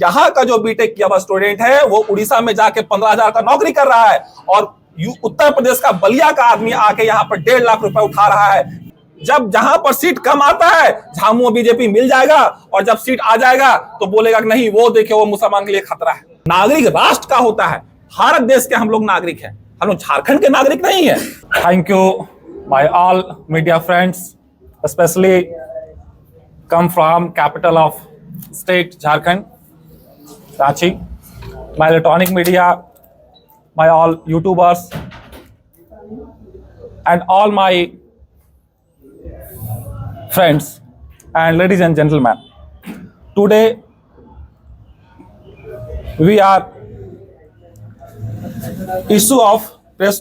यहाँ का जो बीटेक किया हुआ स्टूडेंट है वो उड़ीसा में जाके 15,000 का नौकरी कर रहा है और उत्तर प्रदेश का बलिया का आदमी आके यहाँ पर 1.5 लाख रुपए उठा रहा है। जब जहां पर सीट कम आता है झामुमो बीजेपी मिल जाएगा और जब सीट आ जाएगा तो बोलेगा कि नहीं वो देखिए वो मुसलमान के लिए खतरा है। नागरिक राष्ट्र का होता है, भारत देश के हम लोग नागरिक हैं, हम लोग झारखंड के नागरिक नहीं है। Thank you, my all media friends, especially come from capital of state Jharkhand, Ranchi. My electronic media, my all YouTubers, and all my friends and ladies and gentlemen. Today we are issue of press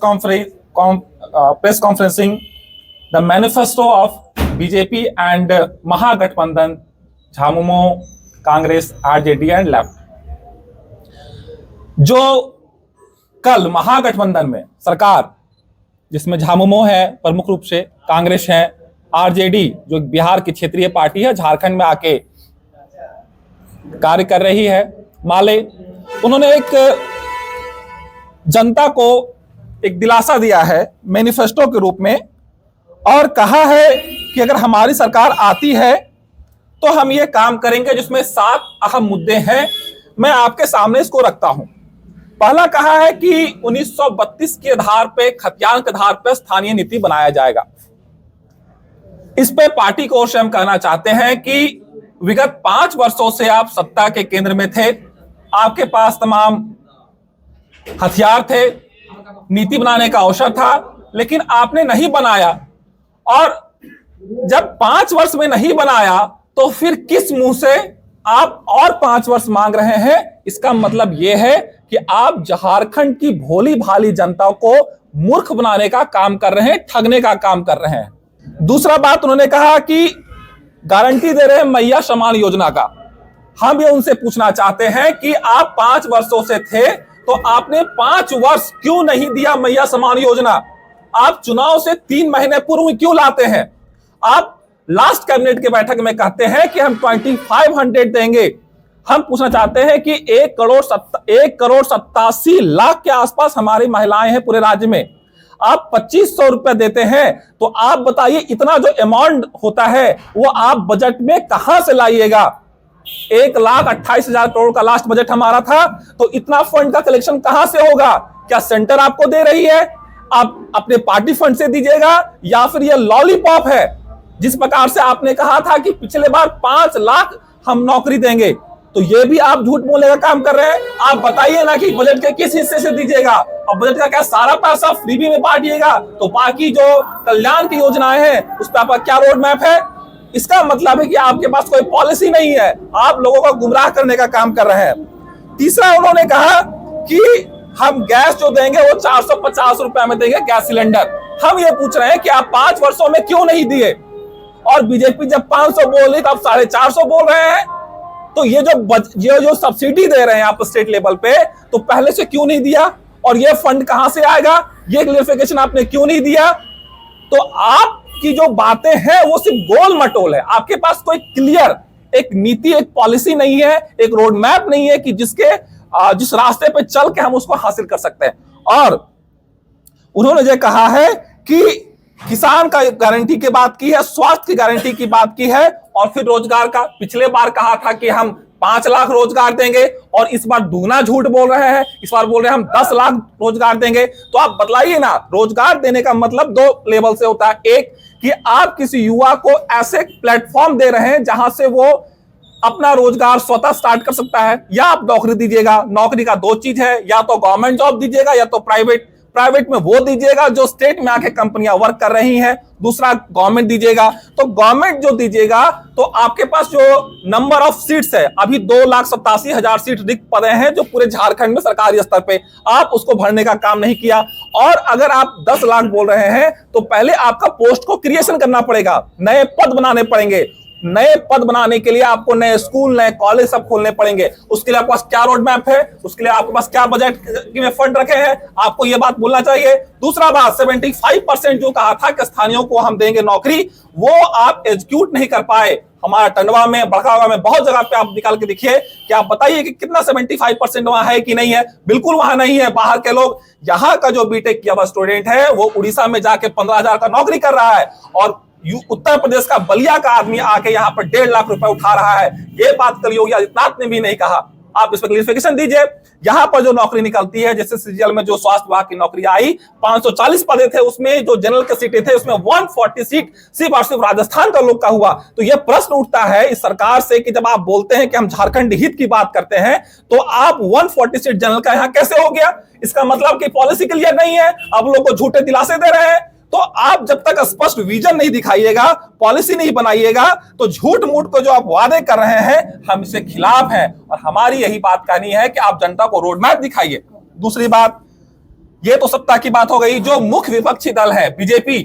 conferencing the manifesto of BJP and Mahagathbandhan, Jhamumo, Congress, RJD and Left. जो कल महागठबंधन में सरकार जिसमें झामुमो है प्रमुख रूप से, कांग्रेस है, आरजेडी जो बिहार की क्षेत्रीय पार्टी है झारखंड में आके कार्य कर रही है, माले, उन्होंने एक जनता को एक दिलासा दिया है मैनिफेस्टो के रूप में और कहा है कि अगर हमारी सरकार आती है तो हम ये काम करेंगे जिसमें 7 अहम मुद्दे हैं। मैं आपके सामने इसको रखता हूं। पहला कहा है कि 1932 के आधार पे, खतियान के आधार पे स्थानीय नीति बनाया जाएगा। इस पे पार्टी को हम कहना चाहते हैं कि विगत 5 वर्षों से आप सत्ता के केंद्र में थे, आपके पास तमाम हथियार थे, नीति बनाने का अवसर था, लेकिन आपने नहीं बनाया। और जब 5 वर्ष में नहीं बनाया तो फिर किस मुंह से आप और 5 वर्ष मांग रहे हैं? इसका मतलब यह है कि आप झारखंड की भोली भाली जनता को मूर्ख बनाने का काम कर रहे हैं, ठगने का काम कर रहे हैं। दूसरा बात उन्होंने कहा कि गारंटी दे रहे हैं मैया समान योजना का। हम ये उनसे पूछना चाहते हैं कि आप 5 वर्षों से थे तो आपने 5 वर्ष क्यों नहीं दिया मैया समान योजना? आप चुनाव से 3 महीने पूर्व क्यों लाते हैं? आप लास्ट कैबिनेट के बैठक में कहते हैं कि हम 2500 देंगे। हम पूछना चाहते हैं कि 1 करोड़ 87 लाख के आसपास हमारी महिलाएं हैं पूरे राज्य में, आप 2500 रुपए देते हैं। तो आप बताइए इतना जो अमाउंट होता है वो आप बजट में कहां से लाइएगा? 1,28,000 करोड़ का लास्ट बजट हमारा था, तो इतना फंड का कलेक्शन कहां से होगा? क्या सेंटर आपको दे रही है? आप अपने पार्टी फंड से दीजिएगा या फिर यह लॉलीपॉप है जिस प्रकार से आपने कहा था कि पिछले बार 5 लाख हम नौकरी देंगे, तो ये भी आप झूठ बोलने का काम कर रहे हैं। आप बताइए ना कि बजट के किस हिस्से से दीजिएगा, और बजट का क्या सारा पैसा फ्रीबी में बांटिएगा? तो बाकी जो कल्याण की योजनाएं हैं उस पर आपका क्या रोड मैप है? इसका मतलब है कि आपके पास कोई पॉलिसी नहीं है, आप लोगों को गुमराह करने का काम कर रहे हैं। तीसरा उन्होंने कहा कि हम गैस जो देंगे वो 450 रुपए में देंगे गैस सिलेंडर। हम ये पूछ रहे हैं कि आप 5 वर्षों में क्यों नहीं दिए? और बीजेपी जब 500 बोल रही तब 450 बोल रहे हैं। तो ये जो सब्सिडी दे रहे हैं आप स्टेट लेवल पे, तो पहले से क्यों नहीं दिया? और ये फंड कहां से आएगा? ये क्लियरिफिकेशन आपने क्यों नहीं दिया? तो आपकी जो बातें हैं वो सिर्फ गोल मटोल है। आपके पास कोई क्लियर एक नीति, एक पॉलिसी नहीं है, एक रोड मैप नहीं है कि जिस रास्ते पे चल के हम उसको हासिल कर सकते हैं। और उन्होंने जो कहा है कि किसान का गारंटी की बात की है, स्वास्थ्य की गारंटी की बात की है, और फिर रोजगार का पिछले बार कहा था कि हम 5 लाख रोजगार देंगे, और इस बार दुगना झूठ बोल रहे हैं, इस बार बोल रहे हैं हम 10 लाख रोजगार देंगे। तो आप बतलाइए ना, रोजगार देने का मतलब 2 लेवल से होता है। एक कि आप किसी युवा को ऐसे प्लेटफॉर्म दे रहे हैं जहां से वो अपना रोजगार स्वतः स्टार्ट कर सकता है, या आप नौकरी दीजिएगा। नौकरी का 2 चीज है, या तो गवर्नमेंट जॉब दीजिएगा या तो प्राइवेट में वो दीजिएगा जो स्टेट में आके कंपनियां वर्क कर रही हैं। दूसरा गवर्नमेंट दीजिएगा। तो गवर्नमेंट जो दीजिएगा तो आपके पास जो नंबर ऑफ सीट्स है, अभी 2,87,000 सीट रिक्त पदे हैं जो पूरे झारखंड में सरकारी स्तर पे, आप उसको भरने का काम नहीं किया। और अगर आप 10 लाख बोल रहे हैं तो पहले आपका पोस्ट को क्रिएशन करना पड़ेगा, नए पद बनाने पड़ेंगे। नए पद बनाने के लिए आपको नए स्कूल, नए कॉलेज सब खोलने पड़ेंगे। उसके लिए आपके पास क्या रोड मैप है? उसके लिए आपके पास क्या बजट में फंड रखे हैं? आपको यह बात बोलना चाहिए। दूसरा बात, 75% जो कहा था कि स्थानीयों को हम देंगे नौकरी, वो आप एग्जीक्यूट नहीं कर पाए। हमारा टंडवा में, बड़कागांव में, बहुत जगह पे आप निकाल के देखिए कि आप बताइए कि कितना 75% वहां है कि नहीं है। बिल्कुल वहां नहीं है। बाहर के लोग, यहाँ का जो बीटेक किया हुआ स्टूडेंट है वो उड़ीसा में जाके 15,000 का नौकरी कर रहा है और उत्तर प्रदेश का बलिया का आदमी आके यहाँ पर 1.5 लाख रुपए उठा रहा है। ये बात कल योगी आदित्यनाथ ने भी नहीं कहा। आप इस पर क्लियरिफिकेशन दीजिए। यहाँ पर जो नौकरी निकलती है, जैसे सीजीएल में जो स्वास्थ्य विभाग की नौकरी आई, 540 पदे थे, उसमें जो जनरल के सीटें थे उसमें 140 सीट सिर्फ और सिर्फ राजस्थान का लोग का हुआ। तो यह प्रश्न उठता है इस सरकार से कि जब आप बोलते हैं कि हम झारखंड हित की बात करते हैं तो आप 140 सीट जनरल का यहाँ कैसे हो गया? इसका मतलब कि पॉलिसी क्लियर नहीं है, आप लोग को झूठे दिलासे दे रहे हैं। तो आप जब तक स्पष्ट विजन नहीं दिखाइएगा, पॉलिसी नहीं बनाइएगा, तो झूठ मूठ को जो आप वादे कर रहे हैं हम इसके खिलाफ हैं और हमारी यही बात कहनी है कि आप जनता को रोड मैप दिखाइए। दूसरी बात, ये तो सत्ता की बात हो गई। जो मुख्य विपक्षी दल है बीजेपी,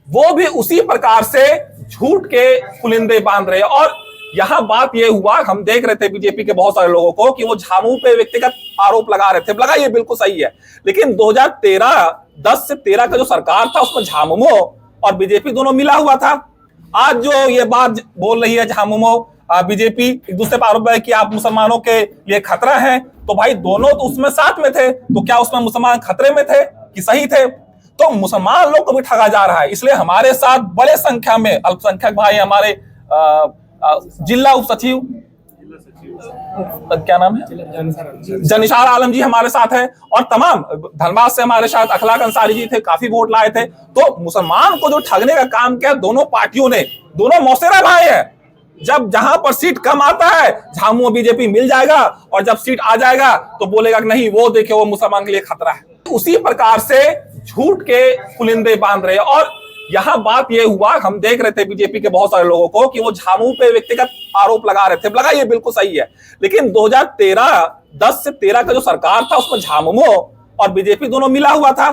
वो भी उसी प्रकार से झूठ के पुलिंदे बांध रहे हैं। और यहां बात ये हुआ, हम देख रहे थे बीजेपी के बहुत सारे लोगों को कि वो झामू पे व्यक्तिगत आरोप लगा रहे थे। लगाइए, बिल्कुल सही है, लेकिन 2010 से 13 का जो सरकार था उसमें झामुमो और बीजेपी दोनों मिला हुआ था। आज जो ये बात बोल रही है झामुमो बीजेपी एक दूसरे पर आरोप है कि आप मुसलमानों के लिए खतरा है, तो भाई दोनों तो उसमें साथ में थे, तो क्या उसमें मुसलमान खतरे में थे कि सही थे? तो मुसलमान लोग को भी ठगा जा रहा है। इसलिए हमारे साथ बड़े संख्या में अल्पसंख्यक भाई, हमारे जिला उप सचिव क्या नाम है, जनिसार आलम जी हमारे साथ है और तमाम धनबाद से हमारे साथ अखलाक अंसारी जी थे, काफी वोट लाए थे। तो मुसलमान को जो ठगने का काम किया दोनों पार्टियों ने, दोनों मौसेरा भाई है। जब जहां पर सीट कम आता है झामू बीजेपी मिल जाएगा और जब सीट आ जाएगा तो बोलेगा कि नहीं वो देखे वो मुसलमान के लिए खतरा है। उसी प्रकार से झूठ के पुलिंदे बांध रहे हैं। और यहां बात ये हुआ, हम देख रहे थे बीजेपी के बहुत सारे लोगों को कि वो झामू पे व्यक्तिगत आरोप लगा रहे थे। लगाइए, बिल्कुल सही है, लेकिन 2010 से 13 का जो सरकार था उसमें झामुमो और बीजेपी दोनों मिला हुआ था।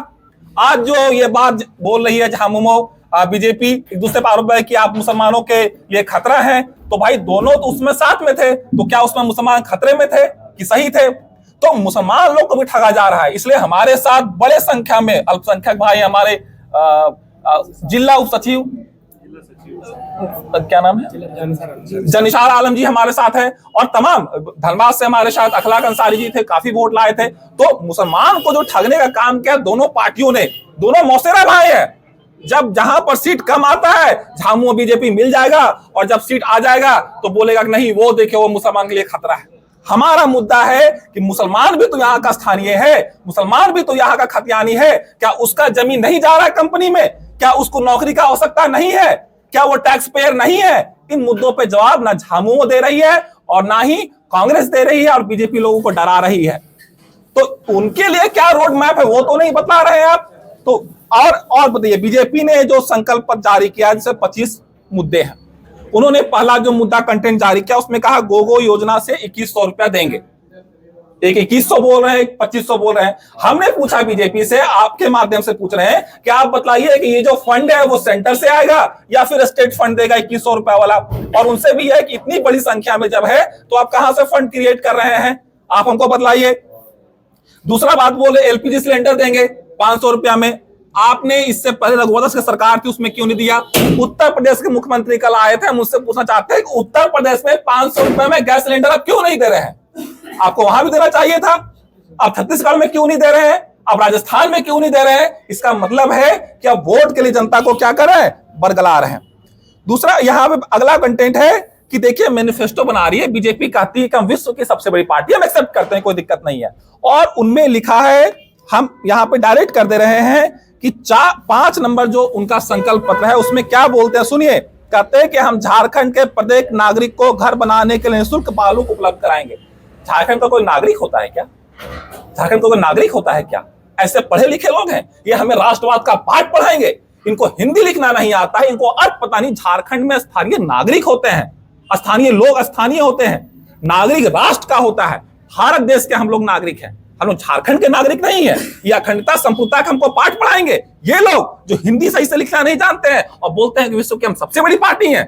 आज जो ये बात बोल रही है झामुमो बीजेपी एक दूसरे पर आरोप है कि आप मुसलमानों के लिए खतरा है, तो भाई दोनों तो उसमें साथ में थे, तो क्या उसमें मुसलमान खतरे में थे कि सही थे? तो मुसलमान लोग को भी ठगा जा रहा है। इसलिए हमारे साथ बड़े संख्या में अल्पसंख्यक भाई, हमारे जिला उप सचिव क्या नाम है, जनिसार आलम जी हमारे साथ है और तमाम धनबाद से हमारे साथ अखलाक अंसारी जी थे, काफी वोट लाए थे। तो मुसलमान को जो ठगने का काम किया दोनों पार्टियों ने, दोनों मौसेरा भाई है। जब जहां पर सीट कम आता है झामू बीजेपी मिल जाएगा और जब सीट आ जाएगा तो बोलेगा कि नहीं वो देखे वो मुसलमान के लिए खतरा है। हमारा मुद्दा है कि मुसलमान भी तो यहाँ का स्थानीय है, मुसलमान भी तो यहाँ का खतियानी है। क्या उसका जमीन नहीं जा रहा है कंपनी में? क्या उसको नौकरी का आवश्यकता नहीं है? क्या वो टैक्स पेयर नहीं है? इन मुद्दों पे जवाब ना झामुमो दे रही है और ना ही कांग्रेस दे रही है और बीजेपी लोगों को डरा रही है। तो उनके लिए क्या रोड मैप है वो तो नहीं बता रहे हैं आप। तो और बताइए, बीजेपी ने जो संकल्प पत्र जारी किया जिसमें 25 मुद्दे हैं, उन्होंने पहला जो मुद्दा कंटेंट जारी किया उसमें कहा गोगो योजना से 2100 रुपया देंगे। एक 2100 बोल रहे हैं, 2500 बोल रहे हैं। हमने पूछा बीजेपी से, आपके माध्यम से पूछ रहे हैं कि आप बताइए कि ये जो फंड है वो सेंटर से आएगा या फिर स्टेट फंड देगा 2100 रुपया वाला? और उनसे भी है कि इतनी बड़ी संख्या में जब है तो आप कहां से फंड क्रिएट कर रहे हैं, आप हमको बतलाइए। दूसरा बात बोले एलपीजी सिलेंडर देंगे 500 रुपया में। आपने इससे पहले रघुवंश की सरकार थी उसमें क्यों नहीं दिया? उत्तर प्रदेश के मुख्यमंत्री कल आए थे, हम उससे पूछना चाहते हैं कि उत्तर प्रदेश में 500 रुपए में गैस सिलेंडर आप क्यों नहीं दे रहे हैं? आपको वहां भी देना चाहिए था। आप छत्तीसगढ़ में क्यों नहीं दे रहे हैं? आप राजस्थान में क्यों नहीं दे रहे हैं? इसका मतलब है कि आप वोट के लिए जनता को क्या कर रहे हैं? बरगला रहे हैं। दूसरा यहाँ पे अगला कंटेंट है कि देखिए मैनिफेस्टो बना रही है बीजेपी, कहती है कि हम विश्व की सबसे बड़ी पार्टी, हम एक्सेप्ट करते हैं, कोई दिक्कत नहीं है। और उनमें लिखा है, हम यहाँ पे डायरेक्ट कर दे रहे हैं कि 5 नंबर जो उनका संकल्प पत्र है उसमें क्या बोलते हैं सुनिए। कहते हैं कि हम झारखंड के प्रत्येक नागरिक को घर बनाने के लिए निःशुल्क बालू उपलब्ध कराएंगे। झारखंड का कोई नागरिक होता है क्या? झारखंड का कोई नागरिक होता है क्या? ऐसे पढ़े लिखे लोग हैं, ये हमें राष्ट्रवाद का पाठ पढ़ाएंगे। इनको हिंदी लिखना नहीं आता है, इनको अर्थ पता नहीं। झारखंड में स्थानीय नागरिक होते हैं, स्थानीय लोग स्थानीय होते हैं, नागरिक राष्ट्र का होता है। भारत देश के हम लोग नागरिक हैं, हम लोग झारखंड के नागरिक नहीं है। ये अखंडता संप्रभुता का हमको पाठ पढ़ाएंगे ये लोग जो हिंदी सही से लिखना नहीं जानते हैं और बोलते हैं कि विश्व की हम सबसे बड़ी पार्टी हैं।